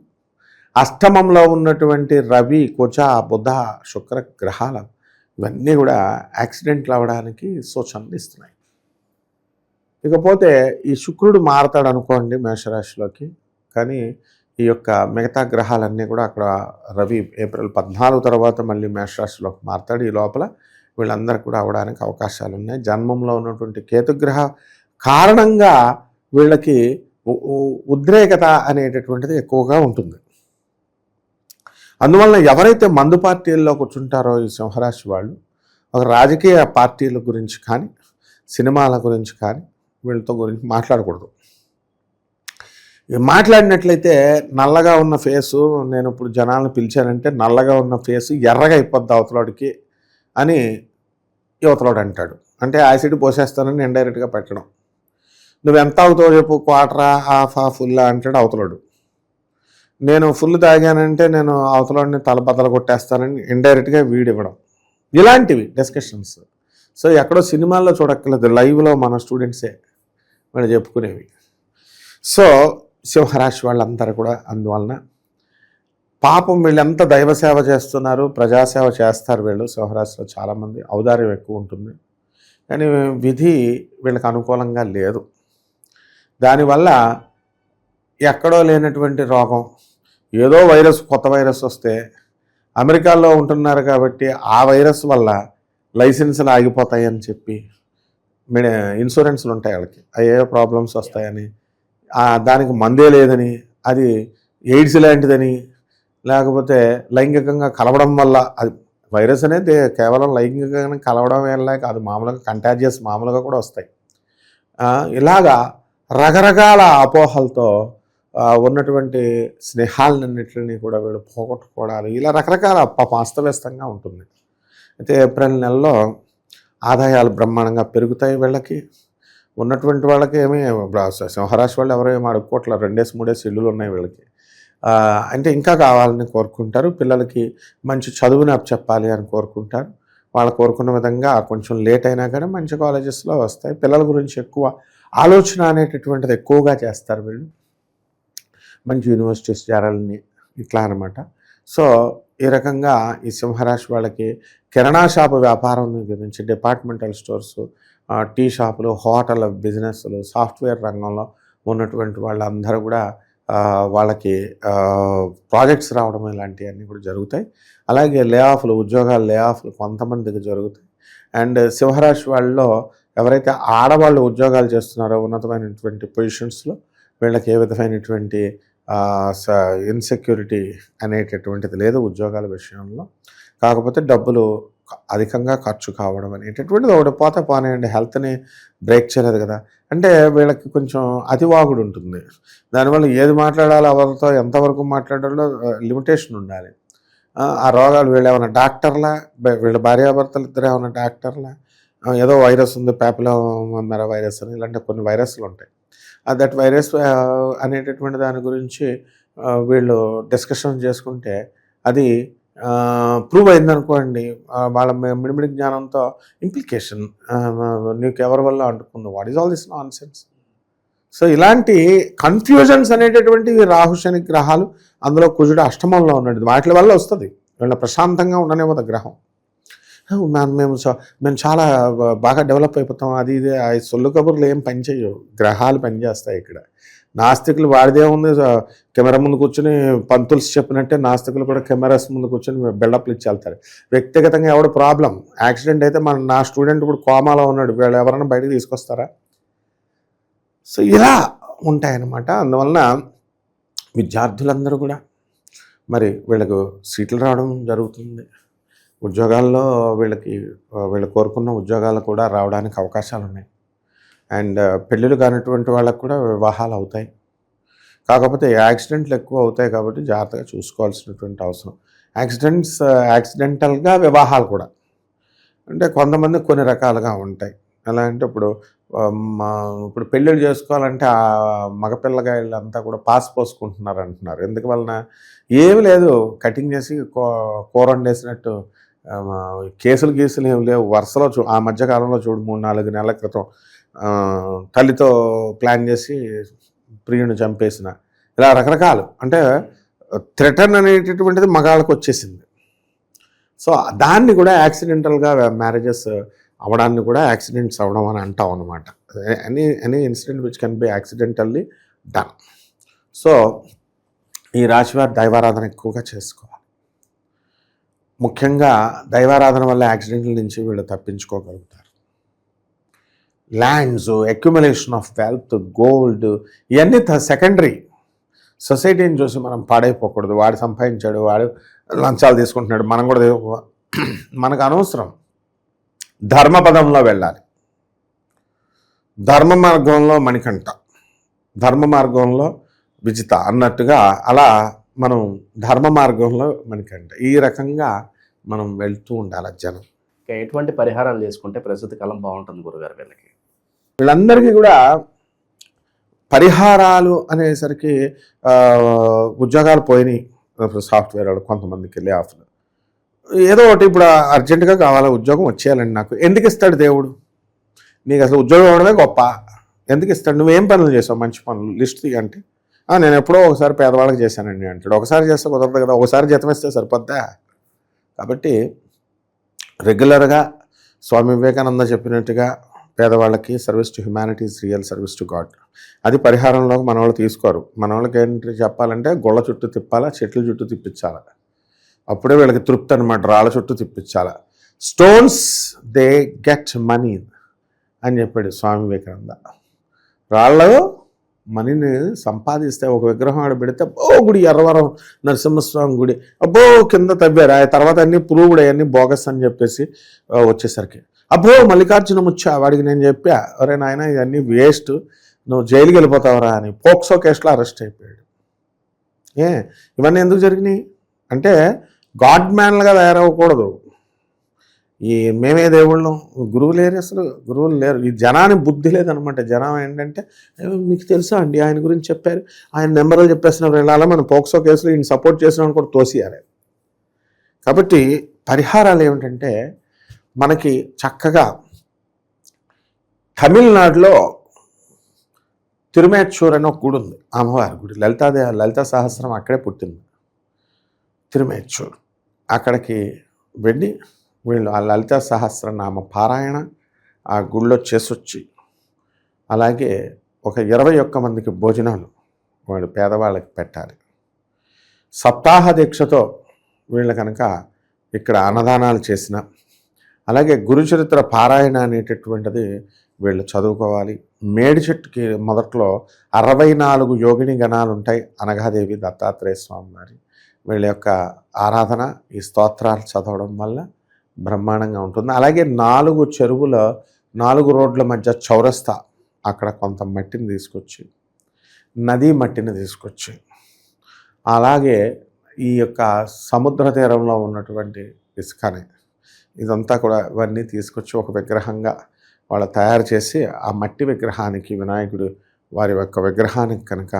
అష్టమంలో ఉన్నటువంటి రవి, కుజ, బుధ, శుక్ర గ్రహాలు ఇవన్నీ కూడా యాక్సిడెంట్లు అవ్వడానికి సూచనలు ఇస్తున్నాయి. ఇకపోతే ఈ శుక్రుడు మారతాడు అనుకోండి మేషరాశిలోకి, కానీ ఈ యొక్క మిగతా గ్రహాలన్నీ కూడా అక్కడ రవి ఏప్రిల్ 14 తర్వాత మళ్ళీ మేషరాశిలోకి మారతాడు. ఈ లోపల వీళ్ళందరూ కూడా అవడానికి అవకాశాలు ఉన్నాయి. జన్మంలో ఉన్నటువంటి కేతుగ్రహ కారణంగా వీళ్ళకి ఉద్రేకత అనేటటువంటిది ఎక్కువగా ఉంటుంది. అందువలన ఎవరైతే మందు పార్టీల్లో కూర్చుంటారో ఈ సింహరాశి వాళ్ళు, ఒక రాజకీయ పార్టీల గురించి కానీ సినిమాల గురించి కానీ వీళ్ళతో గురించి మాట్లాడకూడదు. మాట్లాడినట్లయితే నల్లగా ఉన్న ఫేసు, నేను ఇప్పుడు జనాలను పిలిచానంటే నల్లగా ఉన్న ఫేసు ఎర్రగా అయిపోద్ది అవతలోడికి అని యువతలోడు అంటాడు. అంటే యాసిడ్ పోసేస్తానని ఇండైరెక్ట్గా పెట్టడం. నువ్వు ఎంత అవుతావు చెప్పు, క్వార్టరా, హాఫా, ఫుల్లా అంటాడు అవతలోడు. నేను ఫుల్ తాగానంటే నేను అవతలోడిని తలబద్దలు కొట్టేస్తానని ఇండైరెక్ట్గా వీడివ్వడం. ఇలాంటివి డిస్కషన్స్. సో ఎక్కడో సినిమాల్లో చూడక్కర్లేదు, లైవ్లో మన స్టూడెంట్సే వీళ్ళు చెప్పుకునేవి. సో సింహరాశి వాళ్ళందరూ కూడా అందువలన పాపం వీళ్ళు ఎంత దైవ సేవ చేస్తున్నారు, ప్రజాసేవ చేస్తారు వీళ్ళు. సింహరాశిలో చాలామంది ఔదార్యం ఎక్కువ ఉంటుంది, కానీ విధి వీళ్ళకి అనుకూలంగా లేదు. దానివల్ల ఎక్కడో లేనటువంటి రోగం, ఏదో వైరస్, కొత్త వైరస్ వస్తే అమెరికాలో ఉంటున్నారు కాబట్టి ఆ వైరస్ వల్ల లైసెన్సులు ఆగిపోతాయని చెప్పి ఇన్సూరెన్స్లు ఉంటాయి వాళ్ళకి, అయ్యే ప్రాబ్లమ్స్ వస్తాయని, దానికి మందే లేదని, అది ఎయిడ్స్ లాంటిదని, లేకపోతే లైంగికంగా కలవడం వల్ల, అది వైరస్ అనేది కేవలం లైంగికంగా కలవడం వల్ల కాదు, మామూలుగా కంటాజియస్ మామూలుగా కూడా వస్తాయి. ఇలాగా రకరకాల అపోహలతో ఉన్నటువంటి స్నేహాలన్నింటినీ కూడా వీళ్ళు పోగొట్టుకోవడాలు, ఇలా రకరకాల అస్తవ్యస్తంగా ఉంటుంది. అయితే ఏప్రిల్ నెలలో ఆదాయాలు బ్రహ్మాండంగా పెరుగుతాయి. వీళ్ళకి ఉన్నటువంటి వాళ్ళకి ఏమీ, సింహరాశి వాళ్ళు ఎవరో ఏమో అడుక్కోవట్లేదు, 2-3 ఇల్లులు ఉన్నాయి వీళ్ళకి. అంటే ఇంకా కావాలని కోరుకుంటారు. పిల్లలకి మంచి చదువుని అప్పచెప్పాలి అని కోరుకుంటారు. వాళ్ళు కోరుకున్న విధంగా కొంచెం లేట్ అయినా కానీ మంచి కాలేజెస్లో వస్తాయి. పిల్లల గురించి ఎక్కువ ఆలోచన అనేటటువంటిది ఎక్కువగా చేస్తారు వీళ్ళు, మంచి యూనివర్సిటీస్ చేరాలని ఇట్లా అనమాట. సో ఈ రకంగా ఈ సింహరాశి వాళ్ళకి కిరాణా షాపు వ్యాపారం గురించి, డిపార్ట్మెంటల్ స్టోర్స్, టీ షాపులు, హోటల్ బిజినెస్లు, సాఫ్ట్వేర్ రంగంలో ఉన్నటువంటి వాళ్ళందరూ కూడా వాళ్ళకి ప్రాజెక్ట్స్ రావడం ఇలాంటివన్నీ కూడా జరుగుతాయి. అలాగే ఉద్యోగాల లే ఆఫ్లు కొంతమందికి జరుగుతాయి. అండ్ సింహరాశి వాళ్ళలో ఎవరైతే ఆడవాళ్ళు ఉద్యోగాలు చేస్తున్నారో ఉన్నతమైనటువంటి పొజిషన్స్లో వీళ్ళకి ఏ విధమైనటువంటి ఇన్సెక్యూరిటీ అనేటటువంటిది లేదు ఉద్యోగాల విషయంలో. కాకపోతే డబ్బులు అధికంగా ఖర్చు కావడం అనేటటువంటిది ఒకటి పోతే పోనేయండి, హెల్త్ని బ్రేక్ చేయలేదు కదా. అంటే వీళ్ళకి కొంచెం అతివాగుడు ఉంటుంది. దానివల్ల ఏది మాట్లాడాలో, ఎవరితో ఎంతవరకు మాట్లాడాలో లిమిటేషన్ ఉండాలి. ఆ రోగాలు వీళ్ళు ఏమైనా డాక్టర్లా, వీళ్ళ భార్యాభర్తలు ఇద్దరు ఏమైనా డాక్టర్లా, ఏదో వైరస్ ఉంది, ప్యాపిలోమా వైరస్ అని, ఇలాంటి కొన్ని వైరస్లు ఉంటాయి. దట్ వైరస్ అనేటటువంటి దాని గురించి వీళ్ళు డిస్కషన్ చేసుకుంటే అది ప్రూవ్ అయిందనుకోండి, వాళ్ళ మిడిమిడి జ్ఞానంతో ఇంప్లికేషన్, నీకు ఎవరి వల్ల అంటుకుంది, what is all this non sense. So ఇలాంటి కన్ఫ్యూజన్స్ అనేటటువంటివి రాహు శని గ్రహాలు, అందులో కుజుడు అష్టమంలో ఉన్నది, వాటి వల్ల వస్తుంది. వీళ్ళ ప్రశాంతంగా ఉండనేమో గ్రహం. మేము చాలా బాగా డెవలప్ అయిపోతాం, అది ఇది సొల్లు కబుర్లు ఏం పనిచేయవు, గ్రహాలు పనిచేస్తాయి ఇక్కడ. నాస్తికులు వాడిదే ఉంది, కెమెరా ముందు కూర్చొని పంతుల్స్ చెప్పినట్టే నాస్తికులు కూడా కెమెరాస్ ముందు కూర్చొని బిల్డప్లు ఇచ్చి వెళ్తారు. వ్యక్తిగతంగా ఎవడు ప్రాబ్లం, యాక్సిడెంట్ అయితే నా స్టూడెంట్ ఇప్పుడు కోమాలో ఉన్నాడు, వీళ్ళు ఎవరైనా బయటకు తీసుకొస్తారా? సో ఇలా ఉంటాయన్నమాట. అందువలన విద్యార్థులందరూ కూడా మరి వీళ్ళకు సీట్లు రావడం జరుగుతుంది. ఉద్యోగాల్లో వీళ్ళు కోరుకున్న ఉద్యోగాలు కూడా రావడానికి అవకాశాలు ఉన్నాయి. అండ్ పెళ్ళిళ్ళు కానటువంటి వాళ్ళకు కూడా వివాహాలు అవుతాయి. కాకపోతే యాక్సిడెంట్లు ఎక్కువ అవుతాయి కాబట్టి జాగ్రత్తగా చూసుకోవాల్సినటువంటి అవసరం. యాక్సిడెంటల్గా వివాహాలు కూడా అంటే కొంతమంది కొన్ని రకాలుగా ఉంటాయి. ఎలా అంటే ఇప్పుడు పెళ్ళిళ్ళు చేసుకోవాలంటే ఆ మగపిల్లగాళ్ళంతా కూడా పాస్ పోసుకుంటున్నారు అంటున్నారు. ఎందుకు వలన ఏమి లేదు, కటింగ్ చేసి కూర వండేసినట్టు కేసులు ఏమి లేవు. వరుసలో ఆ మధ్యకాలంలో చూడు 3-4 నెలల క్రితం తల్లితో ప్లాన్ చేసి ప్రియుని చంపేసిన, ఇలా రకరకాలు. అంటే థ్రెటన్ అనేటటువంటిది మగాళ్ళకు వచ్చేసింది. సో దాన్ని కూడా యాక్సిడెంటల్గా మ్యారేజెస్ అవడాన్ని కూడా యాక్సిడెంట్స్ అవడం అని అంటాం అనమాట. Any incident which can be accidentally done. So ఈ రాశివారు దైవారాధన ఎక్కువగా చేసుకోవాలి. ముఖ్యంగా దైవారాధన వల్ల యాక్సిడెంట్ల నుంచి వీళ్ళు తప్పించుకోగలుగుతారు. Lands, accumulation of wealth, gold, ఇవన్నీ సెకండరీ. సొసైటీని చూసి మనం పాడైపోకూడదు. వాడు సంపాదించాడు, వాడు లంచాలు తీసుకుంటున్నాడు, మనం కూడా మనకు అనవసరం. ధర్మపదంలో వెళ్ళాలి. ధర్మ మార్గంలో మణికంఠ, ధర్మ మార్గంలో విజిత అన్నట్టుగా అలా మనం ధర్మ మార్గంలో మణికంఠ, ఈ రకంగా మనం వెళ్తూ ఉండాలి జనం. ఇంకా ఎటువంటి పరిహారాలు చేసుకుంటే ప్రస్తుత కాలం బాగుంటుంది గురుగారు వీళ్ళకి? వీళ్ళందరికీ కూడా పరిహారాలు అనేసరికి ఉద్యోగాలు పోయినాయి, సాఫ్ట్వేర్ వాళ్ళు కొంతమందికి లే ఆఫ్లు, ఏదో ఒకటి ఇప్పుడు అర్జెంటుగా కావాలి, ఉద్యోగం వచ్చేయాలండి నాకు. ఎందుకు ఇస్తాడు దేవుడు? నీకు అసలు ఉద్యోగం ఇవ్వడమే గొప్ప. ఎందుకు ఇస్తాడు? నువ్వేం పనులు చేసావు? మంచి పనులు లిస్ట్ అంటే నేను ఎప్పుడో ఒకసారి పేదవాళ్ళకి చేశానండి అంటాడు. ఒకసారి చేస్తే కుదరదు కదా, ఒకసారి జీతం ఇస్తే సరిపోద్దా? కాబట్టి రెగ్యులర్గా స్వామి వివేకానంద చెప్పినట్టుగా పేదవాళ్ళకి service to humanities real service to God, అది పరిహారంలోకి మన వాళ్ళు తీసుకోరు. మన వాళ్ళకి ఏంటి చెప్పాలంటే గొళ్ళ చుట్టూ తిప్పాలా, చెట్ల చుట్టూ తిప్పించాలా, అప్పుడే వీళ్ళకి తృప్తి అనమాట. రాళ్ళ చుట్టూ తిప్పించాలా. స్టోన్స్ దే గెట్ మనీ అని చెప్పాడు స్వామి వివేకానంద. రాళ్ళు మనీని సంపాదిస్తే ఒక విగ్రహం ఆడ పెడితే అబ్బో గుడి ఎర్రవరం నరసింహస్వామి గుడి, అబ్బో కింద తవ్వారు, ఆ తర్వాత అన్ని పురుగుడు అవన్నీ బోగస్ అని చెప్పేసి వచ్చేసరికి అబ్బో మల్లికార్జున ముచ్చా, వాడికి నేను చెప్పా, అరే నాయన ఇవన్నీ వేస్ట్, నువ్వు జైలుకి వెళ్ళిపోతావరా అని పోక్సో కేసులో అరెస్ట్ అయిపోయాడు. ఇవన్నీ ఎందుకు జరిగినాయి అంటే గాడ్ మ్యాన్లుగా తయారవ్వకూడదు. ఈ మేమే దేవుళ్ళం, గురువు లేరు, అసలు గురువులు లేరు. ఈ జనానికి బుద్ధి లేదనమాట. జనం ఏంటంటే మీకు తెలుసా అండి ఆయన గురించి చెప్పారు, ఆయన నెంబర్లు చెప్పేస్తున్నారు, వెళ్ళాలా మనం పోక్సో కేసులో ఈయన సపోర్ట్ చేసిన కూడా తోసియాలి. కాబట్టి పరిహారాలు ఏమిటంటే మనకి చక్కగా తమిళనాడులో తిరుమేచ్చూర్ అని ఒక గుడి ఉంది, అమ్మవారి గుడి, లలితా సహస్రం అక్కడే పుట్టింది, తిరుమేచ్చూర్. అక్కడికి వెళ్ళి వీళ్ళు ఆ లలితా సహస్రనామ పారాయణ ఆ గుళ్ళో చేసొచ్చి, అలాగే ఒక 21 మందికి భోజనాలు వాళ్ళు పేదవాళ్ళకి పెట్టాలి. సప్తాహ దీక్షతో వీళ్ళు కనుక ఇక్కడ అన్నదానాలు చేసిన, అలాగే గురుచరిత్ర పారాయణ అనేటటువంటిది వీళ్ళు చదువుకోవాలి. మేడి చెట్టుకి మొదట్లో 64 యోగిని గణాలు ఉంటాయి. అనఘాదేవి, దత్తాత్రేయ స్వామి వారి వీళ్ళ యొక్క ఆరాధన, ఈ స్తోత్రాలు చదవడం వల్ల బ్రహ్మాండంగా ఉంటుంది. అలాగే 4 చెరువుల 4 రోడ్ల మధ్య చౌరస్తా, అక్కడ కొంత మట్టిని తీసుకొచ్చి, నదీ మట్టిని తీసుకొచ్చి, అలాగే ఈ యొక్క సముద్ర తీరంలో ఉన్నటువంటి ఇసుకని, ఇదంతా కూడా ఇవన్నీ తీసుకొచ్చి ఒక విగ్రహంగా వాళ్ళు తయారు చేసి, ఆ మట్టి విగ్రహానికి వినాయకుడు వారి యొక్క విగ్రహానికి కనుక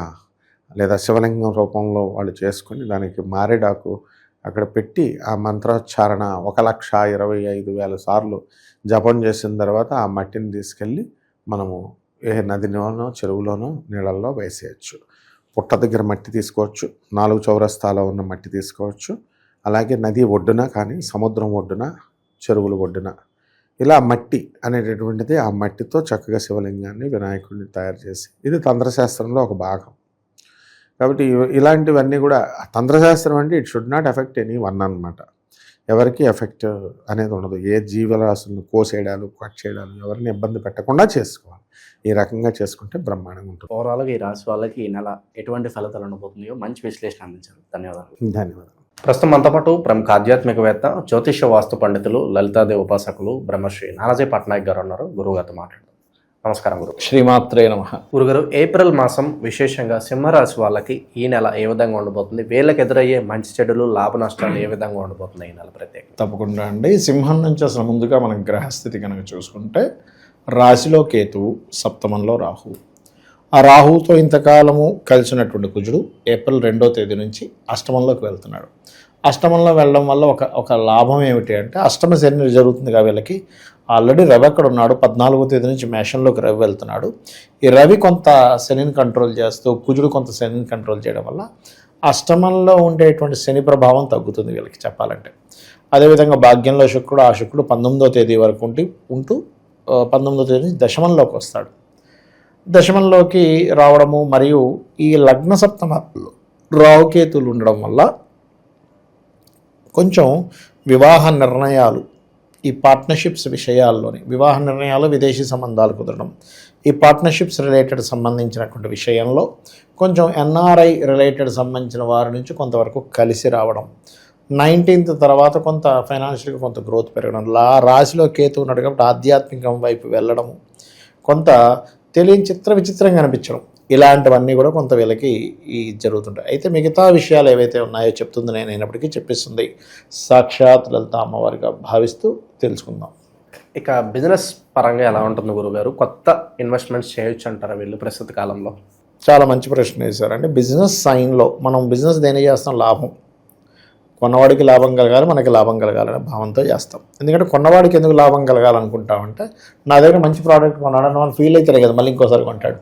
లేదా శివలింగం రూపంలో వాళ్ళు చేసుకొని దానికి మారేడాకు అక్కడ పెట్టి ఆ మంత్రోచ్చారణ 1,25,000 సార్లు జపం చేసిన తర్వాత ఆ మట్టిని తీసుకెళ్ళి మనము ఏ నదిలోనో చెరువులోనో నీళ్ళల్లో వేసేయచ్చు. పుట్ట దగ్గర మట్టి తీసుకోవచ్చు, 4 చౌరస్తాలో ఉన్న మట్టి తీసుకోవచ్చు, అలాగే నది ఒడ్డున కానీ సముద్రం ఒడ్డున, చెరువుల ఒడ్డున, ఇలా మట్టి అనేటటువంటిది ఆ మట్టితో చక్కగా శివలింగాన్ని వినాయకుడిని తయారు చేసి, ఇది తంత్రశాస్త్రంలో ఒక భాగం. కాబట్టి ఇలాంటివన్నీ కూడా తంత్రశాస్త్రం అంటే it should not effect any one అనమాట. ఎవరికి ఎఫెక్ట్ అనేది ఉండదు. ఏ జీవరాశులను కోసేయడాలు, కట్ చేయడాలు ఎవరిని ఇబ్బంది పెట్టకుండా చేసుకోవాలి. ఈ రకంగా చేసుకుంటే బ్రహ్మాండంగా ఉంటుంది. ఓవరాల్గా ఈ రాశి వాళ్ళకి ఈ నెల ఎటువంటి ఫలితాలు ఉండబోతున్నాయో మంచి విశ్లేషణ అందించారు. ధన్యవాదాలు. ధన్యవాదాలు. ప్రస్తుతం మనతో పాటు ప్రముఖ ఆధ్యాత్మికవేత్త, జ్యోతిష్య వాస్తు పండితులు, లలితాదేవి ఉపాసకులు బ్రహ్మశ్రీ నానాజీ పట్నాయక్ గారు ఉన్నారు. గురువుగారితో మాట్లాడదాం. నమస్కారం గురు. శ్రీమాత్రే నమః. గురుగారు, ఏప్రిల్ మాసం విశేషంగా సింహరాశి వాళ్ళకి ఈ నెల ఏ విధంగా ఉండబోతుంది? వీళ్ళకి ఎదురయ్యే మంచి చెడులు, లాభ నష్టాలు ఏ విధంగా ఉండబోతున్నాయి ఈ నెల ప్రత్యేక? తప్పకుండా అండి. సింహం నుంచి అసలు ముందుగా మనం గ్రహస్థితి కనుక చూసుకుంటే, రాశిలో కేతువు, సప్తమంలో రాహువు. ఆ రాహువుతో ఇంతకాలము కలిసినటువంటి కుజుడు ఏప్రిల్ 2వ తేదీ నుంచి అష్టమంలోకి వెళ్తున్నాడు. అష్టమంలో వెళ్ళడం వల్ల ఒక లాభం ఏమిటి అంటే, అష్టమ శని జరుగుతుంది కాబట్టి వీళ్ళకి ఆల్రెడీ రవి అక్కడ ఉన్నాడు. 14వ తేదీ నుంచి మేషంలోకి రవి వెళ్తున్నాడు. ఈ రవి కొంత శనిని కంట్రోల్ చేస్తూ, కుజుడు కొంత శనిని కంట్రోల్ చేయడం వల్ల అష్టమంలో ఉండేటువంటి శని ప్రభావం తగ్గుతుంది వీళ్ళకి చెప్పాలంటే. అదేవిధంగా భాగ్యంలో శుక్రుడు, ఆ శుక్రుడు 19వ తేదీ వరకు ఉంటూ 19వ తేదీ నుంచి దశమంలోకి వస్తాడు. దశమంలోకి రావడము మరియు ఈ లగ్న సప్తమంలో రాహుకేతువులు ఉండడం వల్ల కొంచెం వివాహ నిర్ణయాలు, ఈ పార్ట్నర్షిప్స్ విషయాల్లోని వివాహ నిర్ణయాలు, విదేశీ సంబంధాలు కుదరడం, ఈ పార్ట్నర్షిప్స్ రిలేటెడ్ సంబంధించినటువంటి విషయంలో కొంచెం ఎన్ఆర్ఐ రిలేటెడ్ సంబంధించిన వారి నుంచి కొంతవరకు కలిసి రావడం, 19th తర్వాత కొంత ఫైనాన్షియల్గా కొంత గ్రోత్ పెరగడం, రాశిలో కేతు ఉన్నాడు కాబట్టి ఆధ్యాత్మికం వైపు వెళ్ళడము, కొంత తెలియని విచిత్రంగా అనిపించడం, ఇలాంటివన్నీ కూడా కొంత వీళ్ళకి జరుగుతుంటాయి. అయితే మిగతా విషయాలు ఏవైతే ఉన్నాయో చెప్తుంది నేను అయినప్పటికీ చెప్పిస్తుంది సాక్షాత్ లలిత అమ్మవారిగా భావిస్తూ తెలుసుకుందాం. ఇక బిజినెస్ పరంగా ఎలా ఉంటుంది గురుగారు? కొత్త ఇన్వెస్ట్మెంట్స్ చేయొచ్చు అంటారా వీళ్ళు ప్రస్తుత కాలంలో? చాలా మంచి ప్రశ్న వేశారండి. బిజినెస్ సైన్లో మనం బిజినెస్ దేని చేస్తాం? లాభం. కొన్నవాడికి లాభం కలగాలి, మనకి లాభం కలగాలనే భావంతో చేస్తాం. ఎందుకంటే కొన్నవాడికి ఎందుకు లాభం కలగాలనుకుంటామంటే, నా దగ్గర మంచి ప్రోడక్ట్ కొన్నాడని వాళ్ళు ఫీల్ అవుతారు కదా, మళ్ళీ ఇంకోసారి కొంటాడు.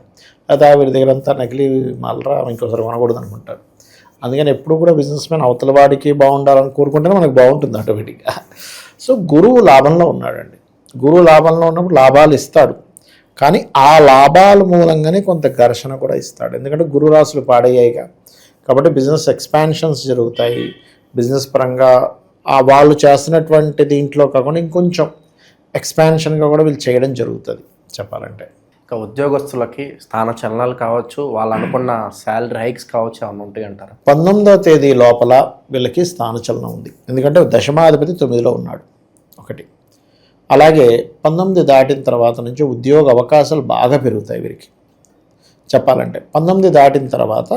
లేదా వీరి దగ్గర అంతా నకిలీ మళ్ళరా ఇంకోసారి కొనకూడదు అనుకుంటాడు. అందుకని ఎప్పుడు కూడా బిజినెస్ మ్యాన్ అవతల వాడికి బాగుండాలని కోరుకుంటేనే మనకు బాగుంటుంది ఆటోమేటిక్గా. సో గురువు లాభంలో ఉన్నాడండి. గురువు లాభంలో ఉన్నప్పుడు లాభాలు ఇస్తాడు, కానీ ఆ లాభాల మూలంగానే కొంత ఘర్షణ కూడా ఇస్తాడు. ఎందుకంటే గురు రాశులు పాడయ్యాయిగా, కాబట్టి బిజినెస్ ఎక్స్పాన్షన్స్ జరుగుతాయి. బిజినెస్ పరంగా వాళ్ళు చేస్తున్నటువంటి దీంట్లో కాకుండా ఇంకొంచెం ఎక్స్పాన్షన్గా కూడా వీళ్ళు చేయడం జరుగుతుంది చెప్పాలంటే. ఇక ఉద్యోగస్తులకి స్థాన చలనాలు కావచ్చు, వాళ్ళు అనుకున్న శాలరీ హైక్స్ కావచ్చు, ఏమన్నా ఉంటాయి అంటారా? 19వ తేదీ లోపల వీళ్ళకి స్థానచలనం ఉంది. ఎందుకంటే దశమాధిపతి 9లో ఉన్నాడు ఒకటి. అలాగే 19 దాటిన తర్వాత నుంచి ఉద్యోగ అవకాశాలు బాగా పెరుగుతాయి వీరికి చెప్పాలంటే. 19 దాటిన తర్వాత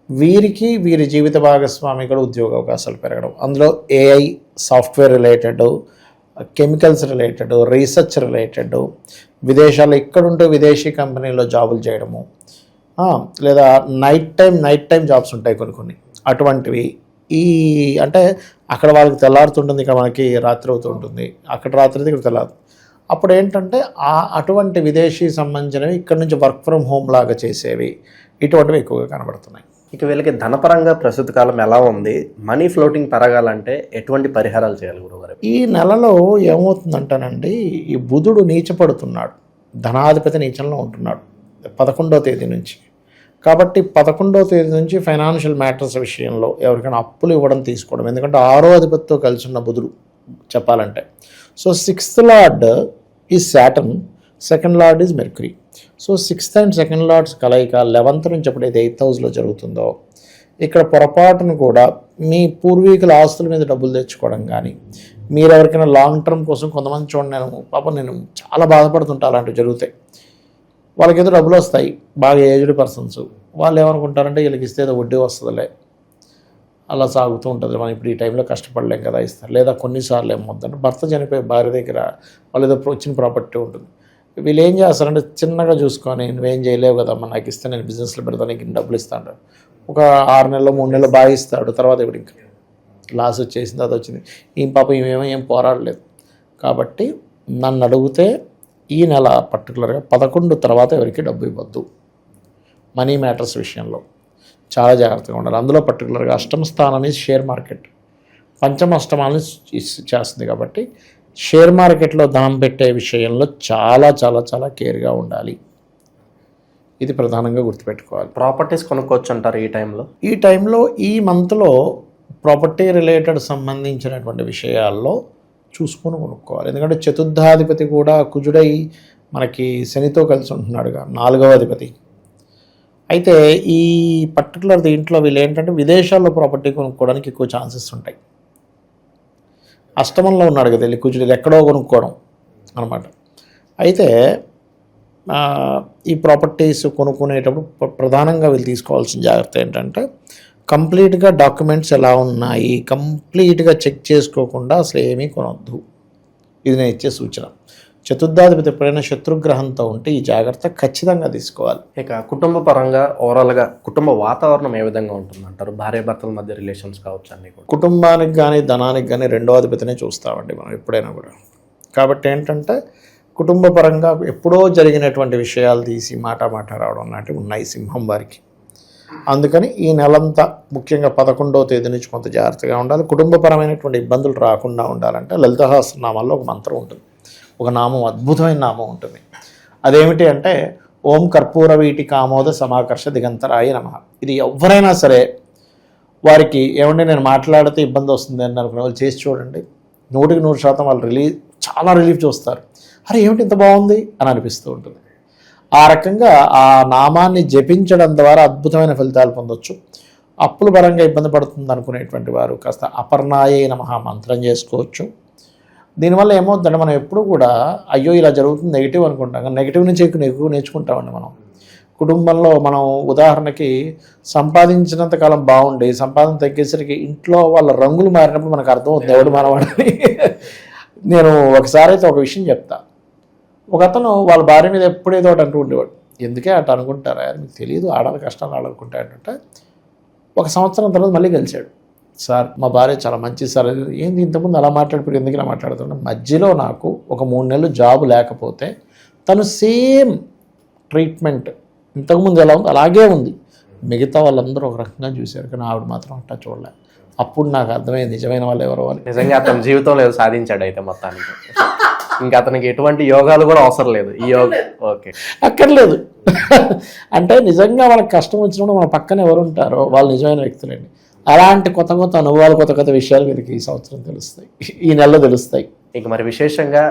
వీరి జీవిత భాగస్వామి కూడా ఉద్యోగ అవకాశాలు పెరగడం, అందులో AI, software related, chemicals related, research related, విదేశాల్లో ఇక్కడుంటే విదేశీ కంపెనీలో జాబులు చేయడము, లేదా నైట్ టైం జాబ్స్ ఉంటాయి కొన్ని అటువంటివి. అంటే అక్కడ వాళ్ళకి తెల్లారుతుంటుంది, ఇక్కడ మనకి రాత్రి అవుతూ ఉంటుంది, అక్కడ రాత్రి ఇక్కడ తెల్లారు. అప్పుడు ఏంటంటే అటువంటి విదేశీ సంబంధించినవి ఇక్కడ నుంచి వర్క్ ఫ్రమ్ హోమ్ లాగా చేసేవి, ఇటువంటివి ఎక్కువగా కనబడుతున్నాయి. ఇక వీళ్ళకి ధనపరంగా ప్రస్తుత కాలం ఎలా ఉంది? మనీ ఫ్లోటింగ్ పెరగాలంటే ఎటువంటి పరిహారాలు చేయాలి గురుగారు? ఈ నెలలో ఏమవుతుందంటానండి, ఈ బుధుడు నీచపడుతున్నాడు, ధనాధిపతి నీచంలో ఉంటున్నాడు 11వ తేదీ నుంచి. కాబట్టి 11వ తేదీ నుంచి ఫైనాన్షియల్ మ్యాటర్స్ విషయంలో ఎవరికైనా అప్పులు ఇవ్వడం తీసుకోవడం, ఎందుకంటే 6వ అధిపతితో కలిసి ఉన్న బుధుడు చెప్పాలంటే. So 6th lord is Saturn, 2nd lord is Mercury. So 6th and 2nd lords కలయిక 11th నుంచి ఎప్పుడైతే 8th హౌస్లో జరుగుతుందో, ఇక్కడ పొరపాటును కూడా మీ పూర్వీకుల ఆస్తుల మీద డబ్బులు తెచ్చుకోవడం కానీ, మీరు ఎవరికైనా లాంగ్ టర్మ్ కోసం కొంతమంది చూడండి, నేను చాలా బాధపడుతుంటా అలాంటివి జరుగుతాయి. వాళ్ళకి ఏదో డబ్బులు వస్తాయి, బాగా ఏజ్డ్ పర్సన్స్, వాళ్ళు ఏమనుకుంటారంటే వీళ్ళకి ఇస్తే ఏదో వడ్డీ వస్తుందిలే, అలా సాగుతూ ఉంటుంది, మనం ఇప్పుడు ఈ టైంలో కష్టపడలేం కదా ఇస్తారు. లేదా కొన్నిసార్లు ఏమవుతుందంటే భర్త చనిపోయి భార్య దగ్గర వాళ్ళు ఏదో వచ్చిన ప్రాపర్టీ ఉంటుంది, వీళ్ళు ఏం చేస్తారంటే చిన్నగా చూసుకొని, నువ్వేం చేయలేవు కదమ్మా, నాకు ఇస్తే నేను బిజినెస్లో పెడతాను, నీకు డబ్బులు ఇస్తాను, ఒక 6 నెలలు 3 నెలలు బాగా ఇస్తాడు, తర్వాత ఇప్పుడు ఇంకా లాస్ వచ్చేసింది, అది వచ్చింది, పాపం ఏం పోరాడలేదు. కాబట్టి నన్ను అడిగితే ఈ నెల పర్టికులర్గా 11 తర్వాత ఎవరికి డబ్బు ఇవ్వద్దు. మనీ మ్యాటర్స్ విషయంలో చాలా జాగ్రత్తగా ఉండాలి. అందులో పర్టికులర్గా అష్టమ స్థానాన్ని షేర్ మార్కెట్, పంచమ అష్టమాన్ని చేస్తుంది కాబట్టి షేర్ మార్కెట్లో ధనం పెట్టే విషయంలో చాలా చాలా చాలా కేర్గా ఉండాలి. ఇది ప్రధానంగా గుర్తుపెట్టుకోవాలి. ప్రాపర్టీస్ కొనుక్కోవచ్చు అంటారు ఈ టైంలో ఈ మంత్లో ప్రాపర్టీ రిలేటెడ్ సంబంధించినటువంటి విషయాల్లో చూసుకొని కొనుక్కోవాలి. ఎందుకంటే చతుర్థాధిపతి కూడా కుజుడై మనకి శనితో కలిసి ఉంటున్నాడుగా, 4వ అధిపతి. అయితే ఈ పర్టికులర్ దీంట్లో వీళ్ళు ఏంటంటే విదేశాల్లో ప్రాపర్టీ కొనుక్కోవడానికి ఎక్కువ ఛాన్సెస్ ఉంటాయి. అష్టమంలో ఉన్నాడు కదా కుజుడు, ఎక్కడో కొనుక్కోవడం అనమాట. అయితే ఈ ప్రాపర్టీస్ కొనుక్కునేటప్పుడు ప్రధానంగా వీళ్ళు తీసుకోవాల్సిన జాగ్రత్త ఏంటంటే, కంప్లీట్గా డాక్యుమెంట్స్ ఎలా ఉన్నాయి కంప్లీట్గా చెక్ చేసుకోకుండా అసలు ఏమీ కొనొద్దు. ఇది నేను ఇచ్చే సూచన. చతుర్థాధిపతి ఎప్పుడైనా శత్రుగ్రహంతో ఉంటే ఈ జాగ్రత్త ఖచ్చితంగా తీసుకోవాలి. ఇక కుటుంబ పరంగా ఓవరాల్గా కుటుంబ వాతావరణం ఏ విధంగా ఉంటుందంటారు? భార్యాభర్తల మధ్య రిలేషన్స్ కావచ్చు అన్నీ కూడా. కుటుంబానికి కానీ ధనానికి కానీ 2వ అధిపతినే చూస్తామండి మనం ఎప్పుడైనా కూడా. కాబట్టి ఏంటంటే కుటుంబ పరంగా ఎప్పుడో జరిగినటువంటి విషయాలు తీసి మాట రావడం లాంటివి ఉన్నాయి సింహం వారికి. అందుకని ఈ నెలంతా ముఖ్యంగా 11వ తేదీ నుంచి కొంత జాగ్రత్తగా ఉండాలి. కుటుంబపరమైనటువంటి ఇబ్బందులు రాకుండా ఉండాలంటే లలిత సహస్రనామాల్లో ఒక మంత్రం ఉంటుంది, ఒక నామం, అద్భుతమైన నామం ఉంటుంది. అదేమిటి అంటే ఓం కర్పూర వీటి కామోద సమాకర్ష దిగంతరాయ నమః. ఇది ఎవరైనా సరే వారికి ఏమంటే నేను మాట్లాడితే ఇబ్బంది వస్తుంది అని అనుకునే వాళ్ళు చేసి చూడండి, 100% వాళ్ళు చాలా రిలీఫ్ చూస్తారు. అరే ఏమిటి ఇంత బాగుంది అని అనిపిస్తూ ఉంటుంది. ఆ రకంగా ఆ నామాన్ని జపించడం ద్వారా అద్భుతమైన ఫలితాలు పొందొచ్చు. అప్పుల పరంగా ఇబ్బంది పడుతుంది అనుకునేటువంటి వారు కాస్త అపర్ణాయే నమః మంత్రం చేసుకోవచ్చు. దీనివల్ల ఏమవుతుందంటే మనం ఎప్పుడు కూడా అయ్యో ఇలా జరుగుతుంది నెగిటివ్ అనుకుంటాం, కానీ నెగిటివ్ నుంచి ఎక్కువ నేర్చుకుంటామండి మనం. కుటుంబంలో మనం ఉదాహరణకి సంపాదించినంత కాలం బాగుండి సంపాదన తగ్గేసరికి ఇంట్లో వాళ్ళ రంగులు మారినప్పుడు మనకు అర్థమవుతుంది ఎవడు మనవాడని. నేను ఒకసారి అయితే ఒక విషయం చెప్తా. ఒక అతను వాళ్ళ భార్య మీద ఎప్పుడేదో ఒకటి అంటూ ఉండేవాడు. ఎందుకే అటు అనుకుంటారా, మీకు తెలియదు, ఆడాల కష్టాలు ఆడుకుంటాయంటే 1 సంవత్సరం తర్వాత మళ్ళీ కలిశాడు. సార్ మా భార్య చాలా మంచిది సార్. ఏంది ఇంతకుముందు అలా మాట్లాడిపోయి ఎందుకు ఇలా మాట్లాడుతున్నా, మధ్యలో నాకు ఒక 3 నెలలు జాబు లేకపోతే తను సేమ్ ట్రీట్మెంట్ ఇంతకుముందు ఎలా ఉంది అలాగే ఉంది. మిగతా వాళ్ళందరూ ఒక రకంగా చూశారు, కానీ ఆవిడ మాత్రం అట్టా చూడలే. అప్పుడు నాకు అర్థమైంది నిజమైన వాళ్ళు ఎవరో అని. నిజంగా అతని జీవితంలో ఏదో సాధించాడు అయితే మొత్తానికి. ఇంకా అతనికి ఎటువంటి యోగాలు కూడా అవసరం లేదు. ఈ ఓకే అక్కర్లేదు. అంటే నిజంగా వాళ్ళకి కష్టం వచ్చినప్పుడు మన పక్కన ఎవరు ఉంటారో వాళ్ళు నిజమైన వ్యక్తులండి. అలాంటి కొత్త అనుభవాలు, కొత్త విషయాలు వీరికి ఈ సంవత్సరం తెలుస్తాయి, ఈ నెలలో తెలుస్తాయి. ఇక మరి విశేషంగా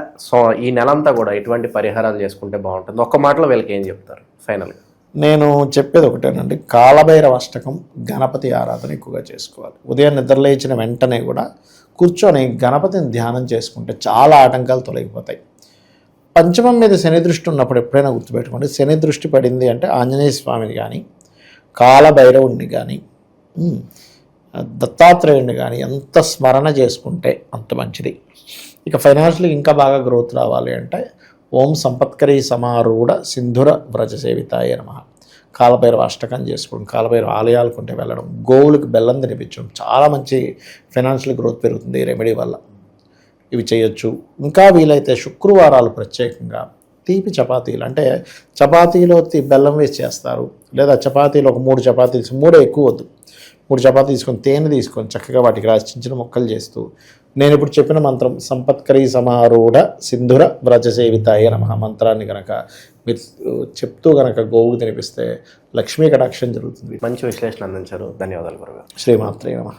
ఈ నెలంతా కూడా ఎటువంటి పరిహారాలు చేసుకుంటే బాగుంటుంది, ఒక్క మాటలో వీళ్ళకి ఏం చెప్తారు ఫైనల్గా? నేను చెప్పేది ఒకటేనండి, కాలభైరవ అష్టకం, గణపతి ఆరాధన ఎక్కువగా చేసుకోవాలి. ఉదయం నిద్రలేచిన వెంటనే కూడా కూర్చొని గణపతిని ధ్యానం చేసుకుంటే చాలా ఆటంకాలు తొలగిపోతాయి. పంచమం మీద శని దృష్టి ఉన్నప్పుడు ఎప్పుడైనా గుర్తుపెట్టుకోండి, శని దృష్టి పడింది అంటే ఆంజనేయ స్వామిని కానీ, కాలభైరవుడిని కానీ, దత్తాత్రేయుడిని కానీ ఎంత స్మరణ చేసుకుంటే అంత మంచిది. ఇక ఫైనాన్షియల్గా ఇంకా బాగా గ్రోత్ రావాలి అంటే ఓం సంపత్కరీ సమారూఢ సింధుర వ్రజ సేవితాయ నమః. కాలభైరవ అష్టకం చేసుకోవడం, కాలభైరవ ఆలయాలకు ఉంటే వెళ్ళడం, గోవులకు బెల్లం తినిపించడం, చాలా మంచి ఫైనాన్షియల్ గ్రోత్ పెరుగుతుంది ఈ రెమెడీ వల్ల. ఇవి చేయొచ్చు. ఇంకా వీలైతే శుక్రవారాలు ప్రత్యేకంగా తీపి చపాతీలు, అంటే చపాతీలో బెల్లం వేసి చేస్తారు, లేదా చపాతీలు ఒక 3 చపాతీలు, 3 ఎక్కువ వద్దు, 3 చపాతీ తీసుకొని తేనె తీసుకొని చక్కగా వాటికి రాసి చిన్న ముక్కలు చేస్తూ నేను ఇప్పుడు చెప్పిన మంత్రం సంపత్కరీ సమారూఢ సింధుర వ్రజ సేవితాయ నమః మంత్రాన్ని కనుక మీరు చెప్తూ కనుక గోవుకు తినిపిస్తే లక్ష్మీ కటాక్షం జరుగుతుంది. మంచి విశ్లేషణ అందించారు, ధన్యవాదాలు గురుగారు. శ్రీమాత్రే నమః.